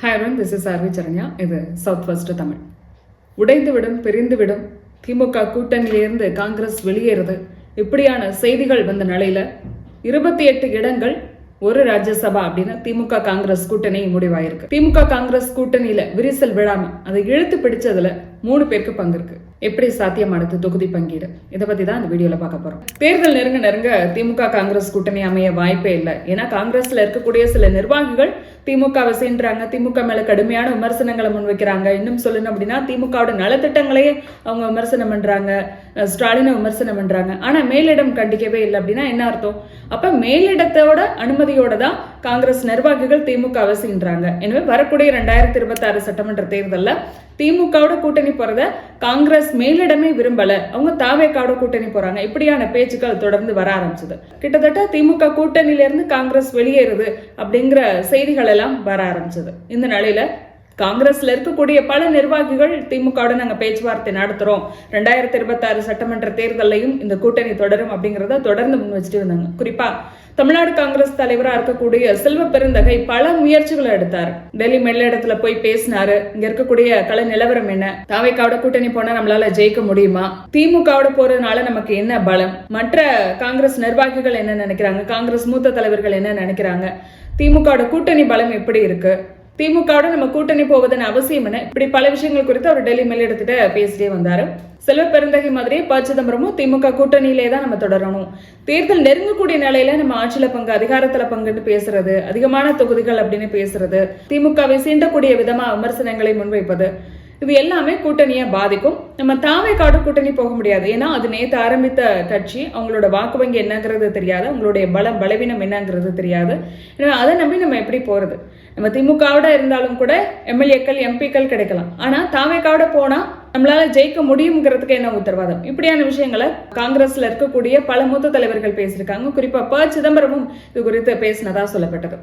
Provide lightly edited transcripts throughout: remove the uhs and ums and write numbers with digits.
Hi everyone, this is Arvi Charanya. இது south first Tamil. உடைந்துவிடும் பிரிந்துவிடும் திமுக கூட்டணியிலிருந்து காங்கிரஸ் வெளியேறுது இப்படியான செய்திகள் வந்த நிலையில 28 இடங்கள் ஒரு ராஜ்யசபா அப்படின்னு திமுக காங்கிரஸ் கூட்டணி முடிவாயிருக்கு. திமுக காங்கிரஸ் கூட்டணியில விரிசல் விழாம அதை இழுத்து பிடிச்சதுல 3 பேருக்கு பங்கு இருக்கு. எப்படி சாத்தியமானது தொகுதி பங்கீடு, இதை பத்தி தான் இந்த வீடியோல பார்க்க போறோம். தேர்தல் நெருங்க திமுக காங்கிரஸ் கூட்டணி அமைய வாய்ப்பே இல்லை. ஏன்னா காங்கிரஸ்ல இருக்கக்கூடிய சில நிர்வாகிகள் திமுகவை சேர்ந்துறாங்க, திமுக மேல கடுமையான விமர்சனங்களை முன்வைக்கிறாங்க. இன்னும் சொல்லணும் அப்படின்னா திமுகவோட நலத்திட்டங்களையே அவங்க விமர்சனம் பண்றாங்க, ஸ்டாலினை விமர்சனம் பண்றாங்க. ஆனா மேலிடம் கண்டிக்கவே இல்லை அப்படின்னா என்ன அர்த்தம்? அப்ப மேலிடத்தோட அனுமதியோட தான் காங்கிரஸ் நிர்வாகிகள் திமுகவை சேர்ந்துறாங்க. எனவே வரக்கூடிய 2026 சட்டமன்ற தேர்தலில் திமுகவோட கூட்டணி போறத காங்கிரஸ் மேலிடமே விரும்பல, அவங்க தாவேக்காவோட கூட்டணி போறாங்க. இப்படியான பேச்சுக்கள் தொடர்ந்து வர ஆரம்பிச்சது. கிட்டத்தட்ட திமுக கூட்டணியில இருந்து காங்கிரஸ் வெளியேறுது அப்படிங்கிற செய்திகள் எல்லாம் வர ஆரம்பிச்சது. இந்த நிலையில காங்கிரஸ்ல இருக்கக்கூடிய பல நிர்வாகிகள் திமுகவோட நாங்க பேச்சுவார்த்தை நடத்துறோம், 2026 சட்டமன்ற தேர்தலையும் இந்த கூட்டணி தொடரும் அப்படிங்கறத தொடர்ந்து முன் வச்சுட்டு வந்தாங்க. குறிப்பா தமிழ்நாடு காங்கிரஸ் தலைவராக இருக்கக்கூடிய செல்வ பெருந்தகை பல முயற்சிகளை எடுத்தார். டெல்லி மேலிடத்துல போய் பேசினாரு. இங்க இருக்கக்கூடிய கள நிலவரம் என்ன, தாவேக்காவோட கூட்டணி போனா நம்மளால ஜெயிக்க முடியுமா, திமுகவோட போறதுனால நமக்கு என்ன பலம், மற்ற காங்கிரஸ் நிர்வாகிகள் என்ன நினைக்கிறாங்க, காங்கிரஸ் மூத்த தலைவர்கள் என்ன நினைக்கிறாங்க, திமுகவோட கூட்டணி பலம் எப்படி இருக்கு, திமுகவோட நம்ம கூட்டணி போவதன் அவசியம் என்ன, இப்படி பல விஷயங்கள் குறித்து அவர் டெல்லி மேலிடத்திட்ட பேசிட்டே வந்தாரு. செல்வ பெருந்தகை மாதிரி ப. சிதம்பரமும் திமுக கூட்டணியிலே தான் நம்ம தொடரணும், தேர்தல் நெருங்கக்கூடிய நிலையில நம்ம ஆட்சியில பங்கு அதிகாரத்துல பங்குன்னு பேசுறது, அதிகமான தொகுதிகள் அப்படின்னு பேசுறது, திமுகவை சீண்டக்கூடிய விதமா விமர்சனங்களை முன்வைப்பது, இது எல்லாமே கூட்டணியை பாதிக்கும். நம்ம தாவேக்காவோட கூட்டணி போக முடியாது. ஏன்னா அது நேற்று ஆரம்பித்த கட்சி, அவங்களோட வாக்கு வங்கி என்னங்கிறது தெரியாது, அவங்களுடைய பலவீனம் என்னங்கிறது தெரியாது. அதை நம்பி நம்ம எப்படி போறது? நம்ம திமுகவோட இருந்தாலும் கூட எம்எல்ஏக்கள் எம்பிக்கள் கிடைக்கலாம், ஆனா தாவேக்காவோட போனா நம்மளால ஜெயிக்க முடியுங்கிறதுக்கு என்ன உத்தரவாதம்? இப்படியான விஷயங்களை காங்கிரஸ்ல இருக்கக்கூடிய பல மூத்த தலைவர்கள் பேசியிருக்காங்க. குறிப்பா ப. சிதம்பரமும் இது குறித்து பேசினதா சொல்லப்பட்டது.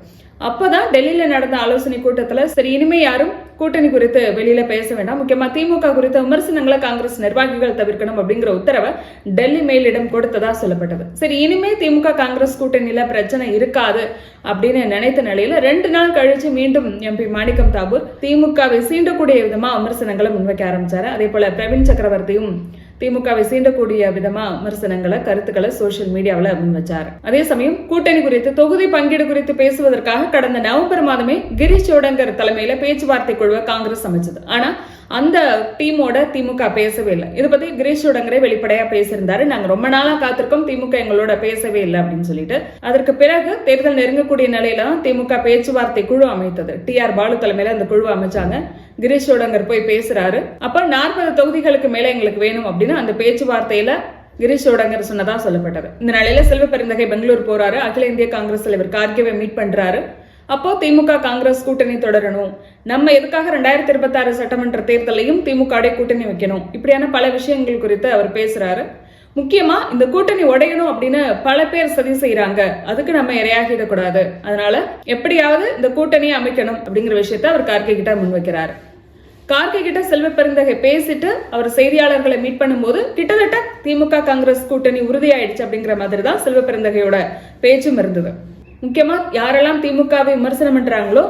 அப்பதான் டெல்லியில நடந்த ஆலோசனை கூட்டத்துல சரி இனிமே யாரும் கூட்டணி குறித்து வெளியில பேச வேண்டாம், முக்கியமா திமுக குறித்த விமர்சனங்களை காங்கிரஸ் நிர்வாகிகள் தவிர்க்கணும் அப்படிங்கிற உத்தரவை டெல்லி மேலிடம் கொடுத்ததா சொல்லப்பட்டது. சரி இனிமே திமுக காங்கிரஸ் கூட்டணியில பிரச்சனை இருக்காது அப்படின்னு நினைத்த நிலையில 2 நாள் கழிச்சு மீண்டும் எம்பி மாணிக்கம் தாக்கூர் திமுகவை சீண்டக்கூடிய விதமா விமர்சனங்களை முன்வைக்க ஆரம்பிச்சாரு. அதே போல பிரவீன் சக்கரவர்த்தியும் திமுகவை சீண்டக்கூடிய விதமா விமர்சனங்களை கருத்துக்களை சோசியல் மீடியாவில் முன் வச்சாரு. அதே சமயம் கூட்டணி குறித்து தொகுதி பங்கீடு குறித்து பேசுவதற்காக கடந்த நவம்பர் மாதமே கிரீஷ் சோடங்கர் தலைமையில பேச்சுவார்த்தை குழுவை காங்கிரஸ் அமைச்சது. ஆனா அந்த டீமோட திமுக பேசவே இல்லை. இதை பத்தி கிரீஷ் சோடங்கரை வெளிப்படையா பேசியிருந்தாரு. நாங்க ரொம்ப நாளா காத்திருக்கோம், திமுக எங்களோட பேசவே இல்லை அப்படின்னு சொல்லிட்டு. அதற்கு பிறகு தேர்தல் நெருங்கக்கூடிய நிலையில திமுக பேச்சுவார்த்தை குழு அமைத்தது. TR பாலு தலைமையில அந்த குழு அமைச்சாங்க. கிரீஷ் சோடங்கர் போய் பேசுறாரு. அப்ப 40 தொகுதிகளுக்கு மேல எங்களுக்கு வேணும் அப்படின்னு அந்த பேச்சுவார்த்தையில கிரீஷ் சோடங்கர் சொன்னதா சொல்லப்பட்டது. இந்த நிலையில செல்வ பெருந்தகை பெங்களூர் போறாரு. அகில இந்திய காங்கிரஸ் தலைவர் கார்கேவை மீட் பண்றாரு. அப்போ திமுக காங்கிரஸ் கூட்டணி தொடரணும், நம்ம எதுக்காக 2026 சட்டமன்ற தேர்தலையும் திமுக கூட்டணி வைக்கணும், இப்படியான பல விஷயங்கள் குறித்து அவர் பேசுறாரு. முக்கியமா இந்த கூட்டணி உடையணும் அப்படின்னு பல பேர் சதி செய்யறாங்க, அதுக்கு நம்ம இரையாகிடக்கூடாது, அதனால எப்படியாவது இந்த கூட்டணியை அமைக்கணும் அப்படிங்கிற விஷயத்த அவர் கார்கே கிட்ட முன்வைக்கிறாரு. கார்கே கிட்ட செல்வ பெருந்தகை பேசிட்டு அவர் செய்தியாளர்களை மீட் பண்ணும்போது கிட்டத்தட்ட திமுக காங்கிரஸ் கூட்டணி உறுதியாயிடுச்சு அப்படிங்கிற மாதிரி தான் செல்வ பெருந்தகையோட பேச்சும் இருந்தது. முக்கியமா யாரெல்லாம் திமுகவை விமர்சனம் பண்றாங்களோ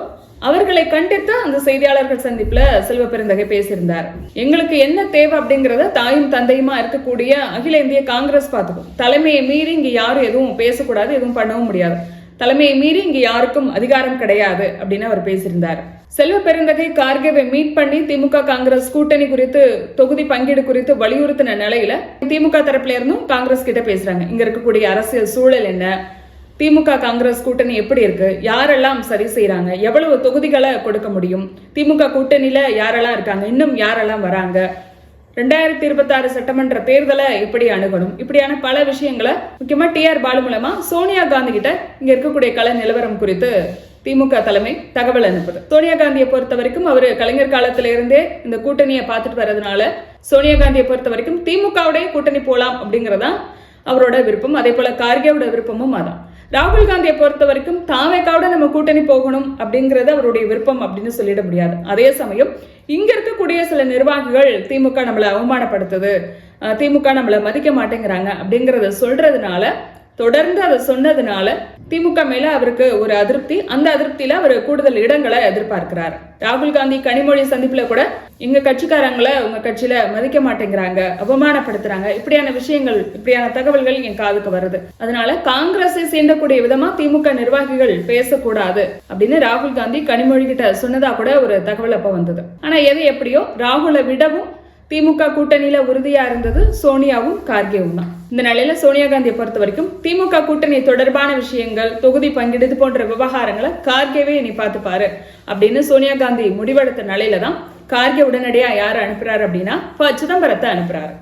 அவர்களை கண்டித்து அந்த செய்தியாளர்கள் சந்திப்புல செல்வ பெருந்தகை பேசியிருந்தார். எங்களுக்கு என்ன தேவை அப்படிங்கறத தாயும் தந்தையுமா இருக்கக்கூடிய அகில இந்திய காங்கிரஸ் பார்த்துக்கும், தலைமையை மீறி இங்க யாரும் எதுவும் பேசக்கூடாது, எதுவும் பண்ணவும் முடியாது, தலைமையை மீறி இங்க யாருக்கும் அதிகாரம் கிடையாது அப்படின்னு அவர் பேசியிருந்தார். செல்வ பெருந்தகை கார்கேவை மீட் பண்ணி திமுக காங்கிரஸ் கூட்டணி குறித்து தொகுதி பங்கீடு குறித்து வலியுறுத்தின நிலையில திமுக தரப்புல இருந்தும் காங்கிரஸ் கிட்ட பேசுறாங்க. இங்க இருக்கக்கூடிய அரசியல் சூழல் என்ன, திமுக காங்கிரஸ் கூட்டணி எப்படி இருக்கு, யாரெல்லாம் சரி செய்யறாங்க, எவ்வளவு தொகுதிகளை கொடுக்க முடியும், திமுக கூட்டணியில யாரெல்லாம் இருக்காங்க, இன்னும் யாரெல்லாம் வராங்க, 2026 சட்டமன்ற தேர்தலை எப்படி அணுகணும், இப்படியான பல விஷயங்களை முக்கியமா TR பாலு மூலமா சோனியா காந்தி கிட்ட இங்க இருக்கக்கூடிய கள நிலவரம் குறித்து திமுக தலைமை தகவல் அனுப்புது. சோனியா காந்தியை பொறுத்த வரைக்கும் அவரு கலைஞர் காலத்தில இருந்தே இந்த கூட்டணியை பார்த்துட்டு வர்றதுனால சோனியா காந்தியை பொறுத்த வரைக்கும் திமுகவுடைய கூட்டணி போலாம் அப்படிங்கறதா அவரோட விருப்பம். அதே போல கார்கேவோட விருப்பமும் அதான். ராகுல் காந்தியை பொறுத்த வரைக்கும் தாவேக்காவோட நம்ம கூட்டணி போகணும் அப்படிங்கறது அவருடைய விருப்பம் அப்படின்னு சொல்லிட முடியாது. அதே சமயம் இங்க இருக்கக்கூடிய சில நிர்வாகிகள் திமுக நம்மளை அவமானப்படுத்துது, திமுக நம்மளை மதிக்க மாட்டேங்கிறாங்க அப்படிங்கறத சொல்றதுனால தொடர்ந்து அதை சொன்னதுனால திமுக மேல அவருக்கு ஒரு அதிருப்தி. அந்த அதிருப்தியில அவர் கூடுதல் இடங்களை எதிர்பார்க்கிறார். ராகுல் காந்தி கனிமொழி சந்திப்புல கூட எங்க கட்சிக்காரங்களை உங்க கட்சியில மதிக்க மாட்டேங்கிறாங்க, அவமானப்படுத்துறாங்க, இப்படியான விஷயங்கள், இப்படியான தகவல்கள் என் காதுக்கு வருது. அதனால காங்கிரஸை சீண்டக்கூடிய விதமா திமுக நிர்வாகிகள் பேசக்கூடாது அப்படின்னு ராகுல் காந்தி கனிமொழி கிட்ட சொன்னதா கூட ஒரு தகவல் அப்ப வந்தது. ஆனா எது எப்படியோ ராகுலை விடவும் திமுக கூட்டணியில உறுதியா இருந்தது சோனியாவும் கார்கேவும் தான். இந்த நிலையில சோனியா காந்தியை பொறுத்த வரைக்கும் திமுக கூட்டணி தொடர்பான விஷயங்கள், தொகுதி பங்கீடு போன்ற விவகாரங்களை கார்கேவே இனி பார்த்துப்பாரு அப்படின்னு சோனியா காந்தி முடிவெடுத்த நிலையில தான் கார்கே உடனடியா யாரை அனுப்புறாரு அப்படின்னா சிதம்பரத்தை அனுப்புறாரு.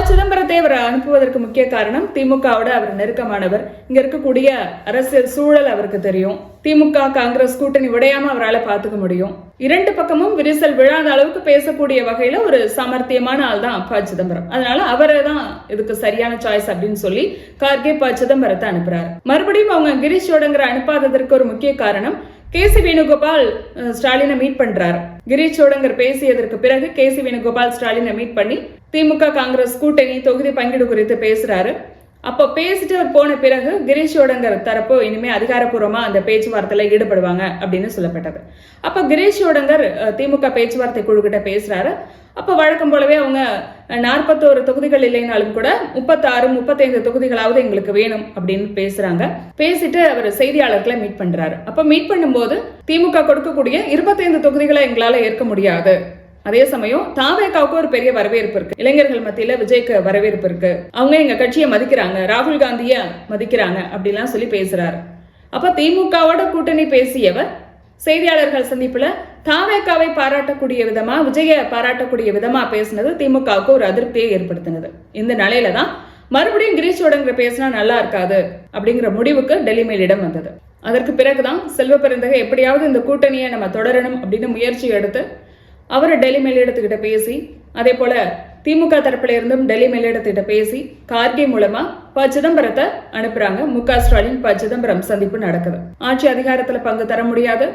சிதம்பரத்தை அவர் அனுப்புவதற்கு முக்கிய காரணம் திமுகவோட அவர் நெருக்கமானவர். இங்க இருக்கக்கூடிய அரசியல் சூழல் அவருக்கு தெரியும். திமுக காங்கிரஸ் கூட்டணி உடையாம அவரால் பார்த்துக்க முடியும். இரண்டு பக்கமும் விரிசல் விழாத அளவுக்கு பேசக்கூடிய வகையில ஒரு சாமர்த்தியமான ஆள் தான் சிதம்பரம். அதனால அவரை தான் இதுக்கு சரியான சாய்ஸ் அப்படின்னு சொல்லி கார்கே சிதம்பரத்தை அனுப்புறாரு. மறுபடியும் அவங்க கிரீஷ் சோடங்கரை அனுப்பாததற்கு ஒரு முக்கிய காரணம் கேசி வேணுகோபால் ஸ்டாலினை மீட் பண்றாரு. கிரீஷ் சோடங்கர் பேசியதற்கு பிறகு கேசி வேணுகோபால் ஸ்டாலினை மீட் பண்ணி திமுக காங்கிரஸ் கூட்டணி தொகுதி பங்கீடு குறித்து பேசுறாரு. அப்போ பேசிட்டு போன பிறகு கிரீஷ் சோடங்கர் தரப்போ இனிமே அதிகாரப்பூர்வமா அந்த பேச்சுவார்த்தையில ஈடுபடுவாங்க அப்படின்னு சொல்லப்பட்டது. அப்ப கிரீஷ் சோடங்கர் திமுக பேச்சுவார்த்தை குழு கிட்ட பேசுறாரு. அப்ப வழக்கம் போலவே அவங்க 41 தொகுதிகள் இல்லைனாலும் கூட 36, 35 தொகுதிகளாவது எங்களுக்கு வேணும் அப்படின்னு பேசுறாங்க. பேசிட்டு அவர் செய்தியாளர்களை மீட் பண்றாரு. அப்ப மீட் பண்ணும்போது திமுக கொடுக்கக்கூடிய 25 தொகுதிகளை எங்களால ஏற்க முடியாது, அதே சமயம் தாவேகாவுக்கு ஒரு பெரிய வரவேற்பு இருக்கு, இளைஞர்கள் மத்தியில விஜய்க்கு வரவேற்பு இருக்கு, அவங்க எங்க கட்சியை மதிக்கிறாங்க, ராகுல் காந்திய மதிக்கிறாங்க அப்படிலாம் சொல்லி பேசுறாரு. அப்ப திமுகவோட கூட்டணி பேசியவர் செய்தியாளர்கள் சந்திப்புல தாவேகாவை பாராட்டக்கூடிய விதமா, விஜய பாராட்டக்கூடிய விதமா பேசினது திமுகவுக்கு ஒரு அதிருப்தியை ஏற்படுத்தினது. இந்த நிலையில தான் மறுபடியும் கிரீஷ் சோடங்கர் பேசினா நல்லா இருக்காது அப்படிங்கிற முடிவுக்கு டெல்லி மேலிடம் வந்தது. அதற்கு பிறகுதான் செல்வ பெருந்தகை எப்படியாவது இந்த கூட்டணியை நம்ம தொடரணும் அப்படின்னு முயற்சி எடுத்து அவர் டெல்லி மேலிடத்துக்கிட்ட பேசி, அதே போல திமுக தரப்புல இருந்தும் டெல்லி மேலிடத்துக்கிட்ட பேசி கார்கே மூலமா சிதம்பரத்தை அனுப்புறாங்க. முக ஸ்டாலின் சிதம்பரம் சந்திப்பு நடக்குது. ஆட்சி அதிகாரத்துல பங்கு தர முடியாது,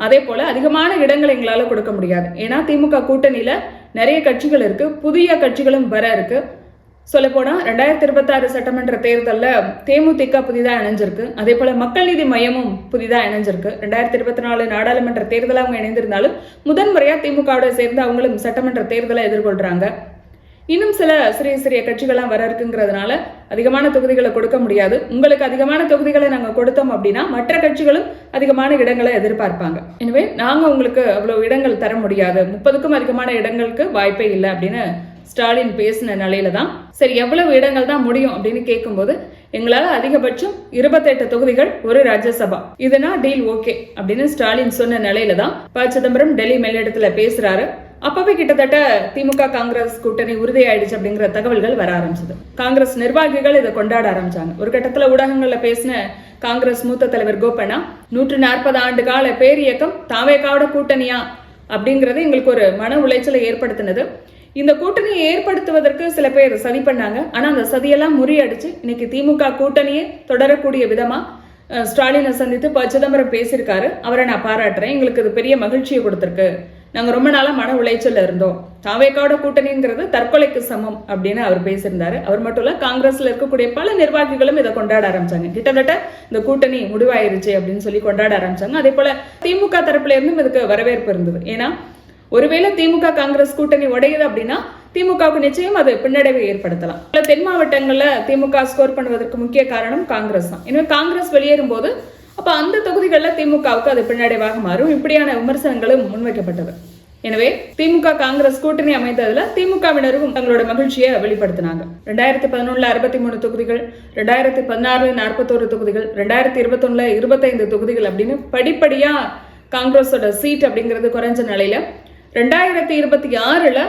அதே போல அதிகமான இடங்கள் எங்களால கொடுக்க முடியாது. ஏன்னா திமுக கூட்டணியில நிறைய கட்சிகள் இருக்கு, புதிய கட்சிகளும் வர இருக்கு. சொல்ல போனா 2026 சட்டமன்ற தேர்தலில் தேமுதிக புதிதா இணைஞ்சிருக்கு. அதே போல மக்கள் நீதி மையமும் புதிதா இணைஞ்சிருக்கு. 2024 நாடாளுமன்ற தேர்தலில் அவங்க இணைந்திருந்தாலும் முதன்முறையா திமுகவோட சேர்ந்து அவங்களும் சட்டமன்ற தேர்தலை எதிர்கொள்றாங்க. இன்னும் சில சிறிய கட்சிகள்லாம் வர இருக்குங்கிறதுனால அதிகமான தொகுதிகளை கொடுக்க முடியாது. உங்களுக்கு அதிகமான தொகுதிகளை நாங்க கொடுத்தோம் அப்படின்னா மற்ற கட்சிகளும் அதிகமான இடங்களை எதிர்பார்ப்பாங்க. எனவே நாங்க உங்களுக்கு அவ்வளவு இடங்கள் தர முடியாது, 30க்கும் அதிகமான இடங்களுக்கு வாய்ப்பே இல்லை அப்படின்னு ஸ்டாலின் பேசின நிலையில தான் சரி எவ்வளவு இடங்கள் தான் முடியும் அப்படின்னு கேட்கும்போது எங்களால அதிகபட்சம் 28 தொகுதிகள், ஒரு ராஜ்யசபா, இதுனா டீல் ஓகே அப்படின்னு ஸ்டாலின் சொன்ன நிலையில தான் சிதம்பரம் டெல்லி மேலிடத்துல பேசுறாரு. அப்பவே கிட்டத்தட்ட திமுக காங்கிரஸ் கூட்டணி உறுதியாயிடுச்சு அப்படிங்கிற தகவல்கள் வர ஆரம்பிச்சது. காங்கிரஸ் நிர்வாகிகள் இதை கொண்டாட ஆரம்பிச்சாங்க. ஒரு கட்டத்துல ஊடகங்கள்ல பேசின காங்கிரஸ் மூத்த தலைவர் கோபண்ணா 140 ஆண்டு கால பேரியக்கம் தாவேகாவோட கூட்டணியா அப்படிங்கறது எங்களுக்கு ஒரு மன உளைச்சலை ஏற்படுத்தினது. இந்த கூட்டணியை ஏற்படுத்துவதற்கு சில பேர் சதி பண்ணாங்க. ஆனா அந்த சதியெல்லாம் முறியடிச்சு இன்னைக்கு திமுக கூட்டணியை தொடரக்கூடிய விதமா ஸ்டாலினை சந்தித்து சிதம்பரம் பேசியிருக்காரு. அவரை நான் பாராட்டுறேன். எங்களுக்கு இது பெரிய மகிழ்ச்சியை கொடுத்திருக்கு. நாங்க ரொம்ப நாளா மன உளைச்சல்ல இருந்தோம். தாவேகாவோட கூட்டணிங்கிறது தற்கொலைக்கு சமம் அப்படின்னு அவர் பேசியிருந்தாரு. அவர் மட்டும் இல்ல, காங்கிரஸ்ல இருக்கக்கூடிய பல நிர்வாகிகளும் இதை கொண்டாட ஆரம்பிச்சாங்க. கிட்டத்தட்ட இந்த கூட்டணி முடிவாயிருச்சு அப்படின்னு சொல்லி கொண்டாட ஆரம்பிச்சாங்க. அதே போல திமுக தரப்புல இருந்தும் இதுக்கு வரவேற்பு இருந்தது. ஏன்னா ஒருவேளை திமுக காங்கிரஸ் கூட்டணி உடையுது அப்படின்னா திமுகவுக்கு நிச்சயம் அது பின்னடைவை ஏற்படுத்தலாம். தென் மாவட்டங்கள்ல திமுக ஸ்கோர் பண்ணுவதற்கு முக்கிய காரணம் காங்கிரஸ் தான். எனவே காங்கிரஸ் வெளியேறும் போது அப்ப அந்த தொகுதிகளில் திமுகவுக்கு அது பின்னடைவாக மாறும். இப்படியான விமர்சனங்களும் முன்வைக்கப்பட்டது. எனவே திமுக காங்கிரஸ் கூட்டணி அமைந்ததுல திமுகவினரும் தங்களோட மகிழ்ச்சியை வெளிப்படுத்தினாங்க. 2011 63 தொகுதிகள், 2016 41 தொகுதிகள், 2021 25 தொகுதிகள் அப்படின்னு படிப்படியா காங்கிரஸோட சீட் அப்படிங்கிறது குறைஞ்ச நிலையில 2026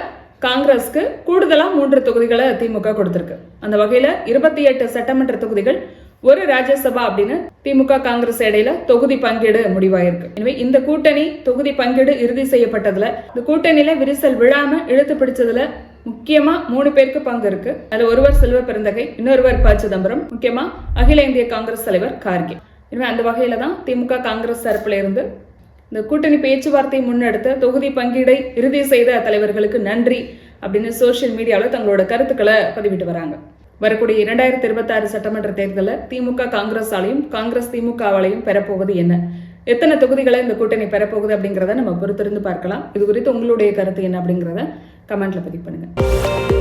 காங்கிரஸ்க்கு கூடுதலா 3 தொகுதிகளை திமுக கொடுத்திருக்கு. அந்த வகையில 28 சட்டமன்ற தொகுதிகள், ஒரு ராஜ்யசபா அப்படின்னு திமுக காங்கிரஸ் இடையில தொகுதி பங்கீடு முடிவாயிருக்கு. எனவே இந்த கூட்டணி தொகுதி பங்கீடு இறுதி செய்யப்பட்டதுல இந்த கூட்டணியில விரிசல் விழாம இழுத்து பிடிச்சதுல முக்கியமா 3 பேருக்கு பங்கு இருக்கு. அதுல ஒருவர் செல்வ பெருந்தகை, இன்னொருவர் சிதம்பரம், முக்கியமா அகில இந்திய காங்கிரஸ் தலைவர் கார்கே. எனவே அந்த வகையில தான் திமுக காங்கிரஸ் தரப்புல இருந்து இந்த கூட்டணி பேச்சுவார்த்தை முன்னெடுத்த தொகுதி பங்கீடை இறுதி செய்த தலைவர்களுக்கு நன்றி அப்படின்னு சோசியல் மீடியாவில் தங்களோட கருத்துக்களை பதிவிட்டு வராங்க. வரக்கூடிய 2026 சட்டமன்ற தேர்தலில் திமுக காங்கிரஸாலையும் காங்கிரஸ் திமுகவாலையும் பெறப்போவது என்ன, எத்தனை தொகுதிகளை இந்த கூட்டணி பெறப்போகுது அப்படிங்கிறத நம்ம பொறுத்திருந்து பார்க்கலாம். இது குறித்து உங்களுடைய கருத்து என்ன அப்படிங்கிறத கமெண்ட்ல பதிவு பண்ணுங்க.